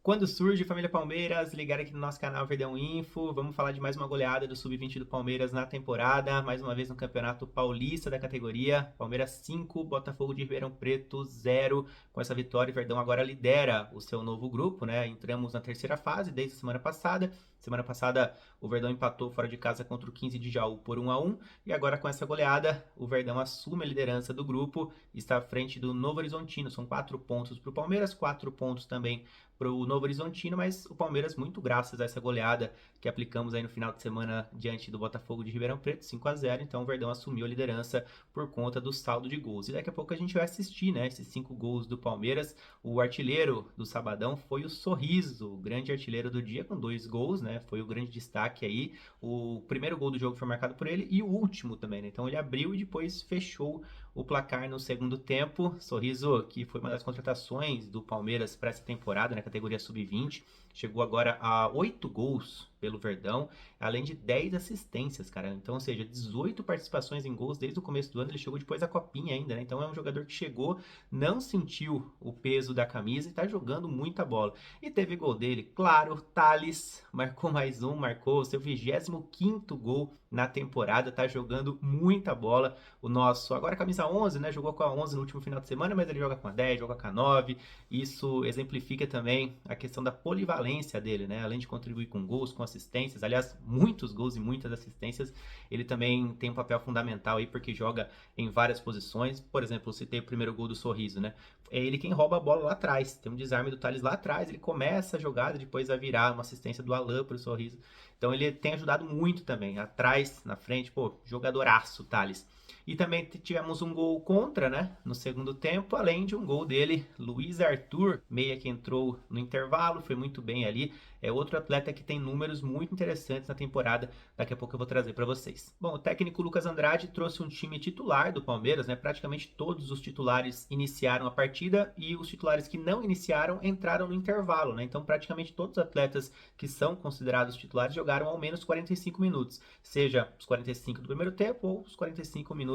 Quando surge, família Palmeiras, ligar aqui no nosso canal Verdão Info. Vamos falar de mais uma goleada do Sub-20 do Palmeiras na temporada, mais uma vez no Campeonato Paulista da categoria. Palmeiras 5, Botafogo de Ribeirão Preto 0. Com essa vitória, o Verdão agora lidera o seu novo grupo, né? Entramos na terceira fase desde a semana passada. Semana passada, o Verdão empatou fora de casa contra o 15 de Jaú por 1-1. E agora, com essa goleada, o Verdão assume a liderança do grupo e está à frente do Novo Horizontino. São 4 pontos para o Palmeiras, 4 pontos também para o Novo Horizontino, mas o Palmeiras, muito graças a essa goleada que aplicamos aí no final de semana diante do Botafogo de Ribeirão Preto, 5-0, então o Verdão assumiu a liderança por conta do saldo de gols. E daqui a pouco a gente vai assistir, né, esses 5 gols do Palmeiras. O artilheiro do sabadão foi o Sorriso, o grande artilheiro do dia, com 2 gols, né, foi o grande destaque aí. O primeiro gol do jogo foi marcado por ele e o último também, né, então ele abriu e depois fechou o placar no segundo tempo. Sorriso, que foi uma das contratações do Palmeiras para essa temporada, na categoria Sub-20, chegou agora a 8 gols pelo Verdão, além de 10 assistências, cara. Então, ou seja, 18 participações em gols desde o começo do ano. Ele chegou depois da Copinha ainda, né? Então é um jogador que chegou, não sentiu o peso da camisa e tá jogando muita bola. E teve gol dele, claro, Thales marcou mais um, marcou o seu 25º gol na temporada, tá jogando muita bola. O nosso, agora camisa 11, né? Jogou com a 11 no último final de semana, mas ele joga com a 10, joga com a 9. Isso exemplifica também a questão da polivalência dele, né? Além de contribuir com gols, com assistências, aliás, muitos gols e muitas assistências, ele também tem um papel fundamental aí porque joga em várias posições. Por exemplo, eu citei o primeiro gol do Sorriso, né? É ele quem rouba a bola lá atrás. Tem um desarme do Thales lá atrás, ele começa a jogada, depois vai virar uma assistência do Alan pro Sorriso. Então ele tem ajudado muito também, atrás, na frente, pô, jogadoraço, Thales. E também tivemos um gol contra, né, no segundo tempo, além de um gol dele, Luiz Arthur, meia que entrou no intervalo, foi muito bem ali. É outro atleta que tem números muito interessantes na temporada, daqui a pouco eu vou trazer para vocês. Bom, o técnico Lucas Andrade trouxe um time titular do Palmeiras, né, praticamente todos os titulares iniciaram a partida e os titulares que não iniciaram entraram no intervalo, né, então praticamente todos os atletas que são considerados titulares jogaram ao menos 45 minutos, seja os 45 do primeiro tempo ou os 45 minutos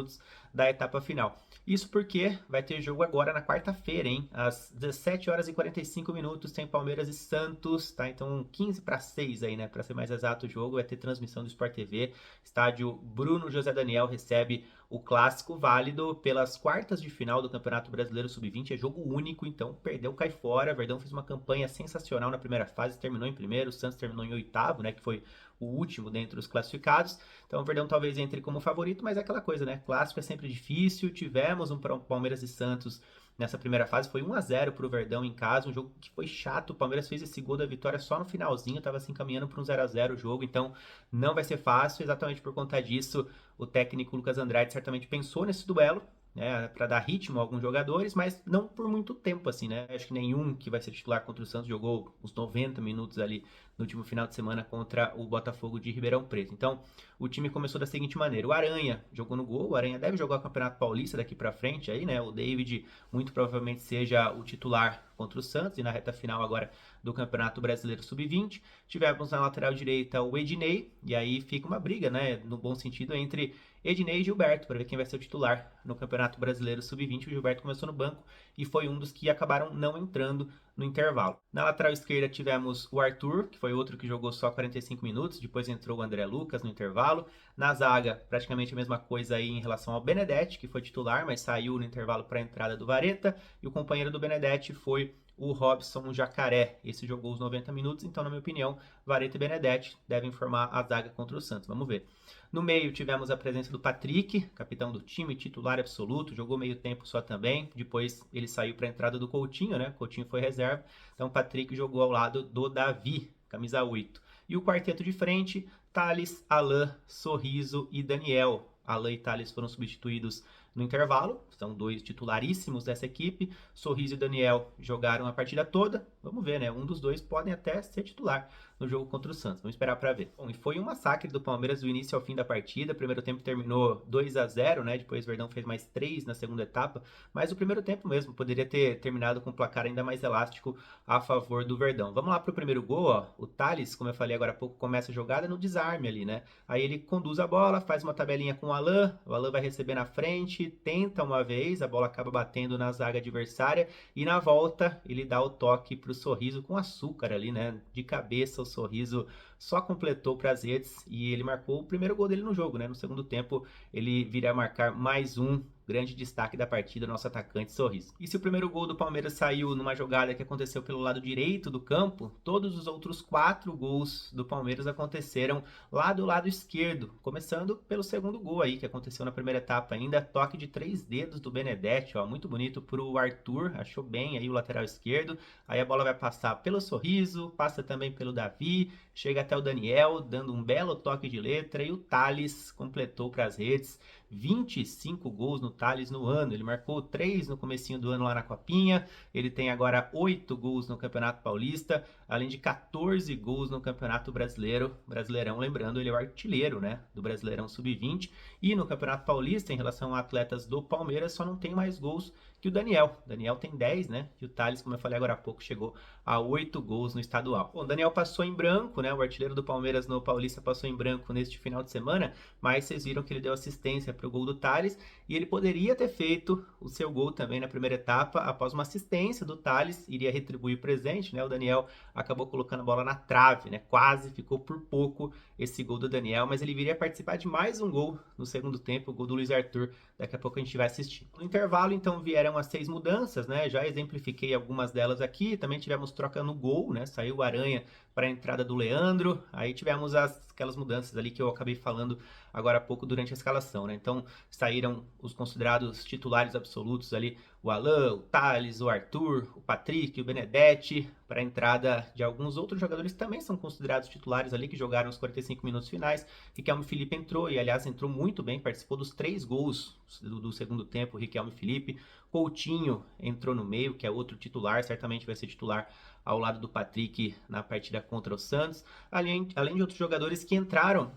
da etapa final. Isso porque vai ter jogo agora na quarta-feira, hein? Às 17 horas e 45 minutos tem Palmeiras e Santos, tá? Então 15 para 6 aí, né? Para ser mais exato o jogo, vai ter transmissão do Sport TV. Estádio Bruno José Daniel recebe o clássico válido pelas quartas de final do Campeonato Brasileiro Sub-20. É jogo único, então perdeu, cai fora. Verdão fez uma campanha sensacional na primeira fase, terminou em primeiro, o Santos terminou em oitavo, né? Que foi o último dentre os classificados. Então o Verdão talvez entre como favorito, mas é aquela coisa, né? Clássico é sempre difícil. Tivemos um Palmeiras e Santos nessa primeira fase, foi 1-0 pro Verdão em casa, um jogo que foi chato. O Palmeiras fez esse gol da vitória só no finalzinho, tava se encaminhando para um 0-0 o jogo, então não vai ser fácil. Exatamente por conta disso, o técnico Lucas Andrade certamente pensou nesse duelo, né, para dar ritmo a alguns jogadores, mas não por muito tempo assim, né? Acho que nenhum que vai ser titular contra o Santos jogou uns 90 minutos ali no último final de semana contra o Botafogo de Ribeirão Preto. Então, o time começou da seguinte maneira: o Aranha jogou no gol, o Aranha deve jogar o Campeonato Paulista daqui para frente aí, né? O David muito provavelmente seja o titular contra o Santos e na reta final agora do Campeonato Brasileiro Sub-20. Tivemos na lateral direita o Ednei, e aí fica uma briga, né, no bom sentido, entre Ednei e Gilberto, para ver quem vai ser o titular no Campeonato Brasileiro Sub-20. O Gilberto começou no banco e foi um dos que acabaram não entrando no intervalo. Na lateral esquerda tivemos o Arthur, que foi outro que jogou só 45 minutos, depois entrou o André Lucas no intervalo. Na zaga, praticamente a mesma coisa aí em relação ao Benedetti, que foi titular, mas saiu no intervalo para a entrada do Vareta, e o companheiro do Benedetti foi o Robson Jacaré. Esse jogou os 90 minutos, então, na minha opinião, Vareta e Benedetti devem formar a zaga contra o Santos. Vamos ver. No meio tivemos a presença do Patrick, capitão do time, titular absoluto, jogou meio tempo só também, depois ele saiu para a entrada do Coutinho, né? Coutinho foi reserva, então o Patrick jogou ao lado do Davi, camisa 8. E o quarteto de frente, Thales, Alan, Sorriso e Daniel. Alan e Thales foram substituídos no intervalo, são dois titularíssimos dessa equipe. Sorriso e Daniel jogaram a partida toda. Vamos ver, né? Um dos dois podem até ser titular no jogo contra o Santos. Vamos esperar para ver. Bom, e foi um massacre do Palmeiras do início ao fim da partida. O primeiro tempo terminou 2-0, né? Depois o Verdão fez mais 3 na segunda etapa. Mas o primeiro tempo mesmo poderia ter terminado com um placar ainda mais elástico a favor do Verdão. Vamos lá pro primeiro gol, ó. O Thales, como eu falei agora há pouco, começa a jogada no desarme ali, né? Aí ele conduz a bola, faz uma tabelinha com o Alan vai receber na frente, tenta uma vez, a bola acaba batendo na zaga adversária e na volta ele dá o toque para o Sorriso com açúcar ali, né? De cabeça, o Sorriso só completou para as redes e ele marcou o primeiro gol dele no jogo, né? No segundo tempo, ele viria a marcar mais um grande destaque da partida, nosso atacante Sorriso. E se o primeiro gol do Palmeiras saiu numa jogada que aconteceu pelo lado direito do campo, todos os outros 4 gols do Palmeiras aconteceram lá do lado esquerdo, começando pelo segundo gol aí, que aconteceu na primeira etapa ainda, toque de 3 dedos do Benedetti, ó, muito bonito pro Arthur, achou bem aí o lateral esquerdo, aí a bola vai passar pelo Sorriso, passa também pelo Davi, chega até o Daniel, dando um belo toque de letra, e o Thales completou para as redes. 25 gols no Thales no ano, ele marcou 3 no comecinho do ano lá na Copinha, ele tem agora 8 gols no Campeonato Paulista, além de 14 gols no Campeonato Brasileiro, Brasileirão, lembrando, ele é o artilheiro, né, do Brasileirão Sub-20, e no Campeonato Paulista, em relação a atletas do Palmeiras, só não tem mais gols que o Daniel. Daniel tem 10, né? E o Thales, como eu falei agora há pouco, chegou a 8 gols no estadual. Bom, o Daniel passou em branco, né? O artilheiro do Palmeiras no Paulista passou em branco neste final de semana, mas vocês viram que ele deu assistência para o gol do Thales e ele poderia ter feito o seu gol também na primeira etapa após uma assistência do Thales, iria retribuir o presente, né? O Daniel acabou colocando a bola na trave, né? Quase ficou por pouco esse gol do Daniel, mas ele viria a participar de mais um gol no segundo tempo, o gol do Luiz Arthur. Daqui a pouco a gente vai assistir. No intervalo, então, vieram as 6 mudanças, né? Já exemplifiquei algumas delas aqui. Também tivemos troca no gol, né? Saiu o Aranha para a entrada do Leandro. Aí tivemos aquelas mudanças ali que eu acabei falando agora há pouco durante a escalação, né? Então, saíram os considerados titulares absolutos ali, o Alan, o Thales, o Arthur, o Patrick, o Benedetti, para a entrada de alguns outros jogadores que também são considerados titulares ali, que jogaram os 45 minutos finais. Riquelme Felipe entrou, e aliás entrou muito bem, participou dos 3 gols do segundo tempo, o Riquelme Felipe. Coutinho entrou no meio, que é outro titular, certamente vai ser titular ao lado do Patrick na partida contra o Santos, além de outros jogadores que entraram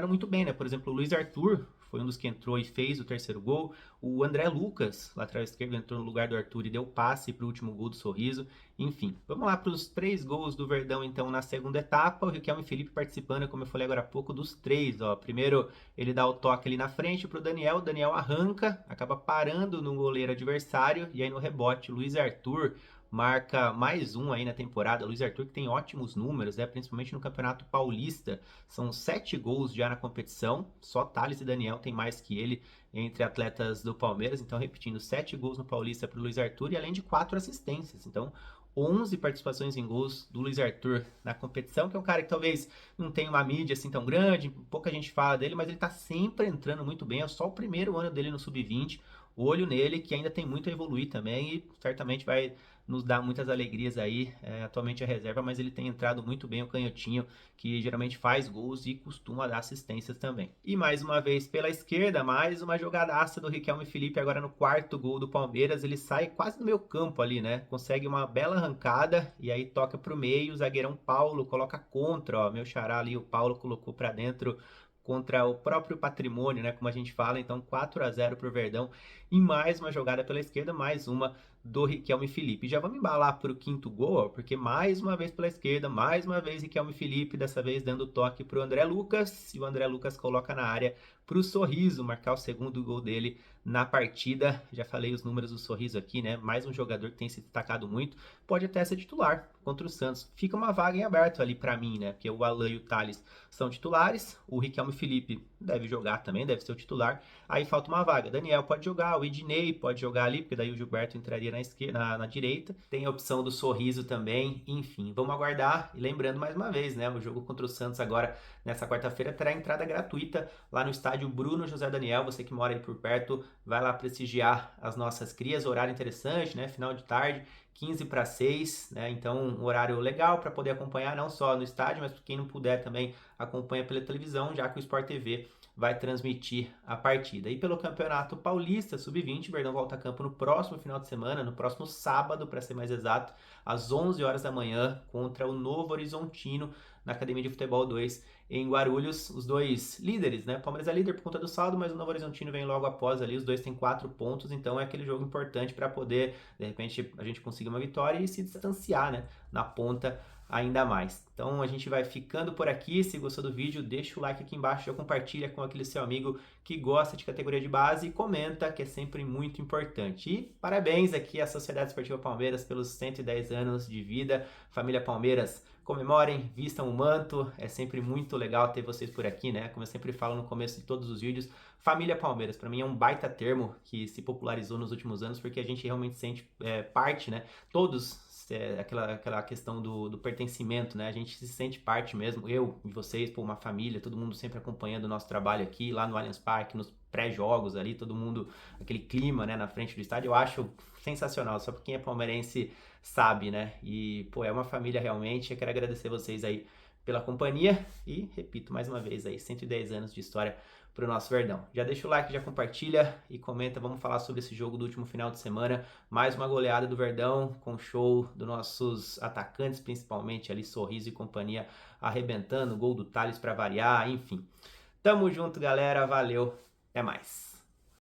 muito bem, né? Por exemplo, o Luiz Arthur foi um dos que entrou e fez o terceiro gol. O André Lucas, lateral esquerdo, entrou no lugar do Arthur e deu passe para o último gol do Sorriso. Enfim, vamos lá para os 3 gols do Verdão, então, na segunda etapa. O Riquelme Felipe participando, como eu falei agora há pouco, dos 3. Ó. Primeiro, ele dá o toque ali na frente para o Daniel. O Daniel arranca, acaba parando no goleiro adversário. E aí, no rebote, o Luiz Arthur marca mais um aí na temporada. Luiz Arthur, que tem ótimos números, né? Principalmente no Campeonato Paulista. São 7 gols já na competição. Só Thales e Daniel tem mais que ele entre atletas do Palmeiras. Então, repetindo, 7 gols no Paulista para o Luiz Arthur e além de 4 assistências. Então, 11 participações em gols do Luiz Arthur na competição, que é um cara que talvez não tenha uma mídia assim tão grande, pouca gente fala dele, mas ele tá sempre entrando muito bem. É só o primeiro ano dele no Sub-20. Olho nele, que ainda tem muito a evoluir também e certamente vai nos dar muitas alegrias aí. Atualmente é reserva, mas ele tem entrado muito bem, o canhotinho, que geralmente faz gols e costuma dar assistências também. E mais uma vez pela esquerda, mais uma jogadaça do Riquelme Felipe agora no 4º gol do Palmeiras. Ele sai quase no meio campo ali, né? Consegue uma bela arrancada e aí toca pro meio. O zagueirão Paulo coloca contra, ó. Meu xará ali, o Paulo colocou para dentro contra o próprio Patrimônio, né, como a gente fala. Então 4-0 para o Verdão em mais uma jogada pela esquerda, mais uma do Riquelme Felipe. Já vamos embalar para o 5º gol, ó, porque mais uma vez pela esquerda, mais uma vez Riquelme Felipe, dessa vez dando toque para o André Lucas, e o André Lucas coloca na área para o Sorriso marcar o 2º gol dele na partida. Já falei os números do Sorriso aqui, né? Mais um jogador que tem se destacado muito, pode até ser titular contra o Santos. Fica uma vaga em aberto ali para mim, né? Porque o Alan e o Thales são titulares, o Riquelme Felipe deve jogar também, deve ser o titular. Aí falta uma vaga. Daniel pode jogar, o Ednei pode jogar ali, porque daí o Gilberto entraria na esquerda, na direita. Tem a opção do Sorriso também. Enfim, vamos aguardar. E lembrando mais uma vez, né? O jogo contra o Santos agora, nessa quarta-feira, terá entrada gratuita lá no estádio Bruno José Daniel. Você que mora aí por perto, vai lá prestigiar as nossas crias. Horário interessante, né? Final de tarde, 15-6, né? Então, um horário legal para poder acompanhar, não só no estádio, mas para quem não puder também acompanha pela televisão, já que o Sport TV vai transmitir a partida. E pelo Campeonato Paulista Sub-20, o Verdão volta a campo no próximo final de semana, no próximo sábado, para ser mais exato, às 11 horas da manhã, contra o Novo Horizontino, na Academia de Futebol 2, em Guarulhos. Os dois líderes, né? O Palmeiras é líder por conta do saldo, mas o Novo Horizontino vem logo após ali. Os dois têm 4 pontos, então é aquele jogo importante para poder, de repente, a gente conseguir uma vitória e se distanciar, né, na ponta ainda mais. Então a gente vai ficando por aqui. Se gostou do vídeo, deixa o like aqui embaixo, já compartilha com aquele seu amigo que gosta de categoria de base e comenta, que é sempre muito importante. E parabéns aqui à Sociedade Esportiva Palmeiras pelos 110 anos de vida. Família Palmeiras, comemorem, vistam o manto. É sempre muito legal ter vocês por aqui, né? Como eu sempre falo no começo de todos os vídeos, Família Palmeiras, para mim é um baita termo que se popularizou nos últimos anos, porque a gente realmente sente parte, né? Todos, aquela questão do pertencimento, né? A gente se sente parte mesmo, eu e vocês, pô, uma família, todo mundo sempre acompanhando o nosso trabalho aqui, lá no Allianz Parque, nos pré-jogos ali, todo mundo, aquele clima, né, na frente do estádio, eu acho sensacional, só porque quem é palmeirense sabe, né? E, pô, é uma família realmente, eu quero agradecer vocês aí pela companhia e, repito mais uma vez aí, 110 anos de história para o nosso Verdão. Já deixa o like, já compartilha e comenta, vamos falar sobre esse jogo do último final de semana, mais uma goleada do Verdão, com show dos nossos atacantes, principalmente ali, Sorriso e companhia, arrebentando, gol do Thales para variar, enfim. Tamo junto, galera, valeu, até mais.